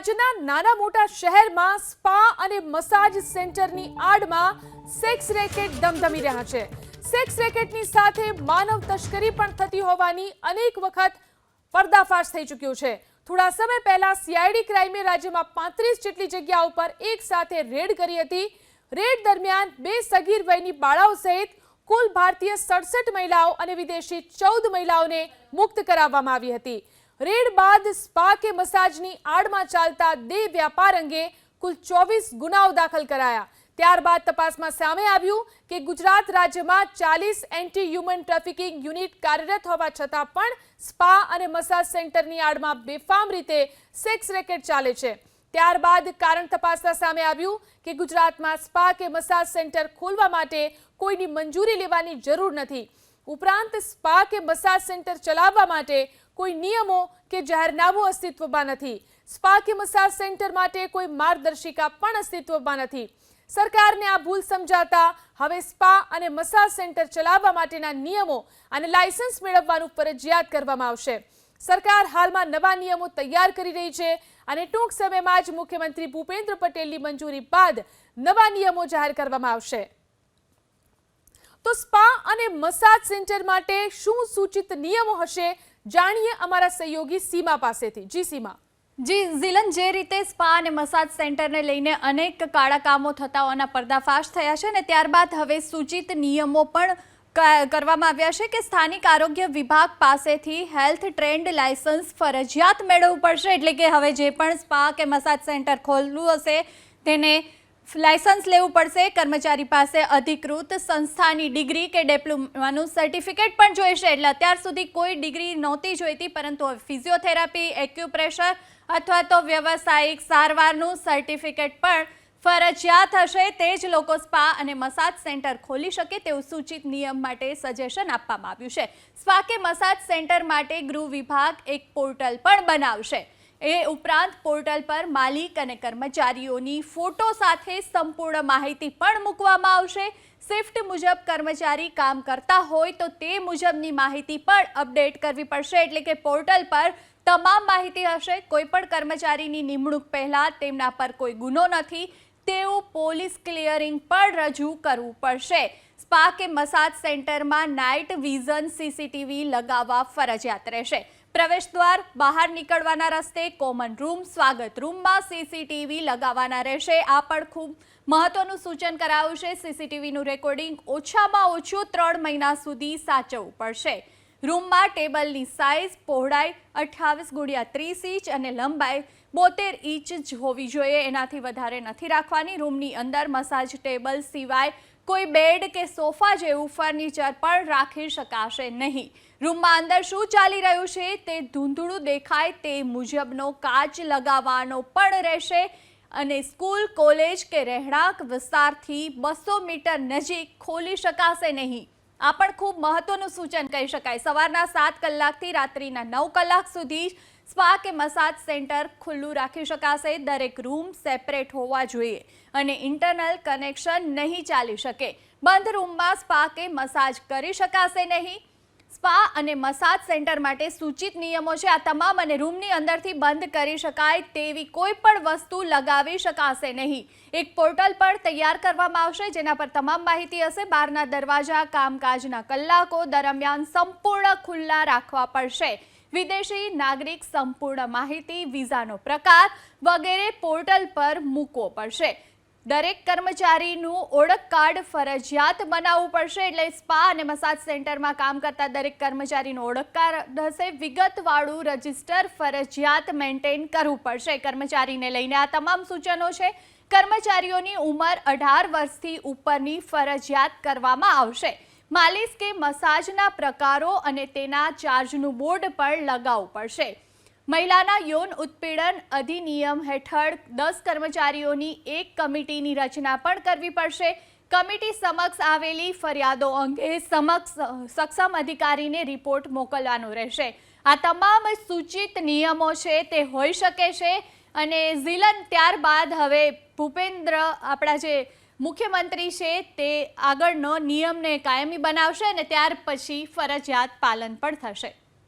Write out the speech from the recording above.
રાજ્યના નાના મોટા શહેરમાં સ્પા અને મસાજ સેન્ટરની આડમાં સેક્સ રેકેટ ધમધમી રહ્યા છે। સેક્સ રેકેટની સાથે માનવ તસ્કરી પણ થતી હોવાની અનેક વખત પર્દાફાશ થઈ ચૂક્યો છે। થોડા સમય પહેલા સીઆઈડી ક્રાઇમે રાજ્યમાં 35 જેટલી જગ્યાઓ પર એક સાથે રેડ કરી હતી। રેડ દરમિયાન 2 સગીર વયની બાળાઓ સહિત કુલ ભારતીય 67 મહિલાઓ અને વિદેશી 14 મહિલાઓને મુક્ત કરાવવામાં આવી હતી। રેડ બાદ સ્પા કે મસાજની આડમાં ચાલતા દેહ વ્યાપાર અંગે કુલ 24 ગુનાઓ દાખલ કરાયા। ત્યારબાદ તપાસમાં સામે આવ્યું કે ગુજરાત રાજ્યમાં 40 એન્ટી હ્યુમન ટ્રાફિકિંગ યુનિટ કાર્યરત હોવા છતાં પણ સ્પા અને મસાજ સેન્ટરની આડમાં બેફામ રીતે સેક્સ રેકેટ ચાલે છે। ત્યારબાદ કારણ તપાસતા સામે આવ્યું કે ગુજરાતમાં સ્પા કે મસાજ સેન્ટર ખોલવા માટે કોઈની મંજૂરી લેવાની જરૂર નથી। ઉપરાંત સ્પા કે મસાજ સેન્ટર ચલાવવા માટે કોઈ નિયમો કે જાહેરનામું અસ્તિત્વમાં નથી। સ્પા કે મસાજ સેન્ટર માટે કોઈ માર્ગદર્શિકા પણ અસ્તિત્વમાં નથી। સરકારને આ ભૂલ સમજાતા હવે સ્પા અને મસાજ સેન્ટર ચલાવવા માટેના નિયમો અને લાયસન્સ મેળવવાનું ફરજિયાત કરવામાં આવશે। સરકાર હાલમાં નવા નિયમો તૈયાર કરી રહી છે અને ટૂંક સમયમાં જ મુખ્યમંત્રી ભૂપેન્દ્ર પટેલની મંજૂરી બાદ નવા નિયમો જાહેર કરવામાં આવશે। તો સ્પા અને મસાજ સેન્ટર માટે શું સૂચિત નિયમો હશે, જાણીએ અમારા સહયોગી સીમા પાસેથી। જી સીમા। જી ઝીલન, જે રીતે સ્પા અને મસાજ સેન્ટરને લઈને અનેક કાળા કામો થતા હોવાના પર્દાફાશ થયા છે અને ત્યારબાદ હવે સૂચિત નિયમો પણ કરવામાં આવ્યા છે કે સ્થાનિક આરોગ્ય વિભાગ પાસેથી હેલ્થ ટ્રેન્ડ લાયસન્સ ફરજિયાત મેળવવું પડશે। એટલે કે હવે જે પણ સ્પા કે મસાજ સેન્ટર ખોલવું હશે તેને લાયસન્સ લેવું પડશે। કર્મચારી પાસે અધિકૃત સંસ્થાની ડિગ્રી કે ડિપ્લોમાનું સર્ટિફિકેટ પણ જોઈશે। એટલે અત્યાર સુધી કોઈ ડિગ્રી નહોતી જોઈતી, પરંતુ હવે ફિઝિયોથેરાપી, એક્યુપ્રેશર અથવા તો વ્યવસાયિક સારવારનું સર્ટિફિકેટ પણ ફરજિયાત હશે। તે જ લોકો સ્પા અને મસાજ સેન્ટર ખોલી શકે તેવું સૂચિત નિયમ માટે સજેશન આપવામાં આવ્યું છે। સ્પા કે મસાજ સેન્ટર માટે ગૃહ વિભાગ એક પોર્ટલ પણ બનાવશે। એ ઉપરાંત પોર્ટલ પર માલિક અને કર્મચારીઓની ફોટો સાથે સંપૂર્ણ માહિતી પણ મૂકવામાં આવશે। શિફ્ટ મુજબ કર્મચારી કામ કરતા હોય તો તે મુજબની માહિતી પણ અપડેટ કરવી પડશે। એટલે કે પોર્ટલ પર તમામ માહિતી હશે। કોઈ પણ કર્મચારીની નિમણૂક પહેલા તેમના પર કોઈ ગુનો નથી તેવું પોલીસ ક્લિયરિંગ પણ રજૂ કરવું પડશે। સ્પા કે મસાજ સેન્ટરમાં નાઇટ વિઝન સીસીટીવી લગાવવા ફરજિયાત રહેશે। પ્રવેશ દ્વાર, બહાર નીકળવાના રસ્તે, કોમન રૂમ, સ્વાગત રૂમમાં સીસીટીવી લગાવવાના રહેશે। આ પણ ખૂબ મહત્વનું સૂચન કરાયું છે। સીસીટીવીનું રેકોર્ડિંગ ઓછામાં ઓછું 3 મહિના સુધી સાચવવું પડશે। રૂમમાં ટેબલની સાઇઝ, પહોળાઈ 28x30 ઇંચ અને લંબાઈ 72 ઇંચ જ હોવી જોઈએ, એનાથી વધારે નથી રાખવાની। રૂમની અંદર મસાજ ટેબલ સિવાય કોઈ બેડ કે સોફા જેવું ફર્નિચર પણ રાખી શકાશે નહીં। રૂમમાં અંદર શું ચાલી રહ્યું છે તે ધૂંધળું દેખાય તે મુજબનો કાચ લગાવવાનો પણ રહેશે અને સ્કૂલ, કોલેજ કે રહેણાંક વિસ્તારથી 200 મીટર નજીક ખોલી શકાશે નહીં। આ પણ ખૂબ મહત્વનું સૂચન કહી શકાય। સવારના 7 કલાકથી રાત્રિના 9 કલાક સુધી સ્પા કે મસાજ સેન્ટર ખુલ્લું રાખી શકાશે। દરેક રૂમ સેપરેટ હોવા જોઈએ અને ઇન્ટરનલ કનેક્શન નહીં ચાલી શકે। બંધ રૂમમાં સ્પા કે મસાજ કરી શકાશે નહીં। સ્પા અને મસાજ સેન્ટર માટે સૂચિત નિયમો છે। આ તમામ અને રૂમની અંદરથી બંધ કરી શકાય તેવી કોઈ પણ વસ્તુ લગાવી શકાશે નહીં। એક પોર્ટલ પણ તૈયાર કરવામાં આવશે જેના પર તમામ માહિતી હશે। બહારના દરવાજા કામકાજના કલાકો દરમિયાન સંપૂર્ણ ખુલ્લા રાખવા પડશે। વિદેશી નાગરિક સંપૂર્ણ માહિતી, વિઝાનો પ્રકાર વગેરે પોર્ટલ પર મૂકવો પડશે। દરેક કર્મચારીનું ઓળખ કાર્ડ ફરજિયાત બનાવવું પડશે। એટલે સ્પા અને મસાજ સેન્ટરમાં કામ કરતા દરેક કર્મચારીનું ઓળખ કાર્ડ હશે। વિગતવાળું રજિસ્ટર ફરજિયાત મેન્ટેન કરવું પડશે। કર્મચારીને લઈને આ તમામ સૂચનો છે। કર્મચારીઓની ઉંમર 18 વર્ષથી ઉપરની ફરજિયાત કરવામાં આવશે। માલિશ કે મસાજના પ્રકારો અને તેના ચાર્જનું બોર્ડ પણ લગાવવું પડશે। મહિલાના યૌન ઉત્પીડન અધિનિયમ હેઠળ 10 કર્મચારીઓની એક કમિટીની રચના પણ કરવી પડશે। કમિટી સમક્ષ આવેલી ફરિયાદો અંગે સક્ષમ અધિકારીને રિપોર્ટ મોકલવાનો રહેશે। આ તમામ સૂચિત નિયમો છે તે હોઈ શકે છે અને ઝીલન, ત્યારબાદ હવે ભૂપેન્દ્ર આપણા જે મુખ્યમંત્રી છે તે આગળનો નિયમને કાયમી બનાવશે અને ત્યાર પછી ફરજિયાત પાલન પણ થશે।